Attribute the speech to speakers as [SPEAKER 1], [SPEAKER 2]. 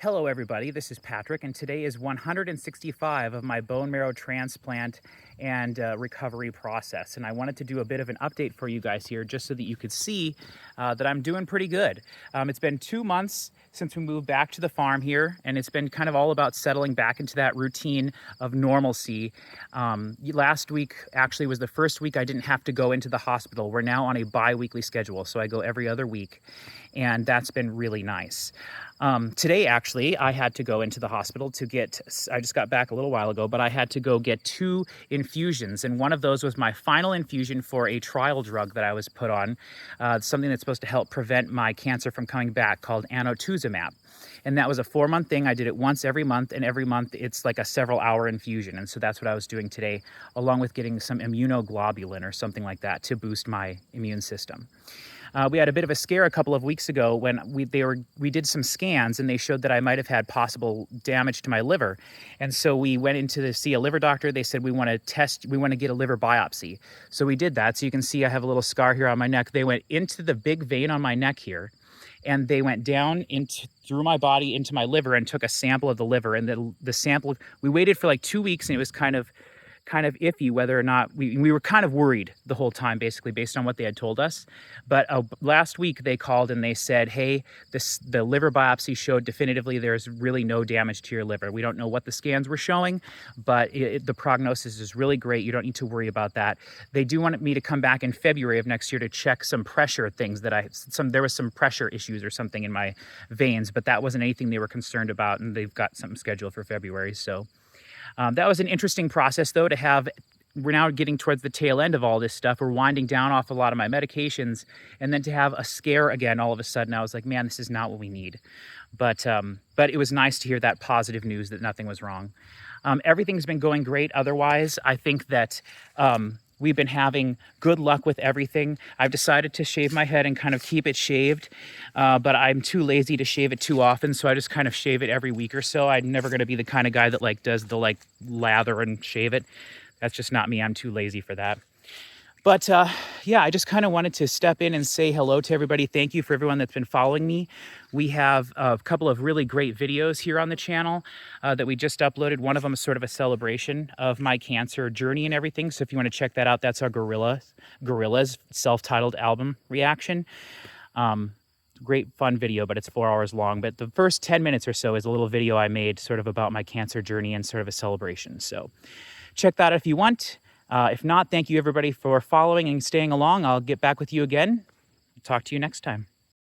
[SPEAKER 1] Hello everybody, this is Patrick, and today is 165 of my bone marrow transplant and recovery process. And I wanted to do a bit of an update for you guys here just so that you could see that I'm doing pretty good. It's been 2 months since we moved back to the farm here, and it's been kind of all about settling back into that routine of normalcy. Last week actually was the first week I didn't have to go into the hospital. We're now on a bi-weekly schedule, so I go every other week, and that's been really nice. Today, actually, I had to go into the hospital to get, I just got back a little while ago, but I had to go get 2 infusions. And one of those was my final infusion for a trial drug that I was put on, something that's supposed to help prevent my cancer from coming back, called anotuzumab. And that was a 4-month thing. I did it once every month, and every month it's like a several-hour infusion. And so that's what I was doing today, along with getting some immunoglobulin or something like that to boost my immune system. We had a bit of a scare a couple of weeks ago when we did some scans, and they showed that I might have had possible damage to my liver. And so we went in to see a liver doctor. They said, we want to get a liver biopsy. So we did that. So you can see I have a little scar here on my neck. They went into the big vein on my neck here, and they went down through my body into my liver and took a sample of the liver. And the sample, we waited for like 2 weeks, and it was kind of iffy whether or not we were kind of worried the whole time, basically, based on what they had told us. But last week they called and they said, hey, the liver biopsy showed definitively there's really no damage to your liver. We don't know what the scans were showing, but the prognosis is really great. You don't need to worry about that. They do want me to come back in February of next year to check some pressure things there was some pressure issues or something in my veins, but that wasn't anything they were concerned about, and they've got something scheduled for February. So that was an interesting process, though, to have. We're now getting towards the tail end of all this stuff. We're winding down off a lot of my medications, and then to have a scare again all of a sudden, I was like, man, this is not what we need. But it was nice to hear that positive news that nothing was wrong. Everything's been going great otherwise. I think that we've been having good luck with everything. I've decided to shave my head and kind of keep it shaved, but I'm too lazy to shave it too often, so I just kind of shave it every week or so. I'm never going to be the kind of guy that does the lather and shave it. That's just not me. I'm too lazy for that. But yeah, I just kind of wanted to step in and say hello to everybody. Thank you for everyone that's been following me. We have a couple of really great videos here on the channel that we just uploaded. One of them is sort of a celebration of my cancer journey and everything. So if you want to check that out, that's our Gorillas self-titled album reaction. Great fun video, but it's 4 hours long. But the first 10 minutes or so is a little video I made sort of about my cancer journey and sort of a celebration. So check that out if you want. If not, thank you everybody for following and staying along. I'll get back with you again. Talk to you next time.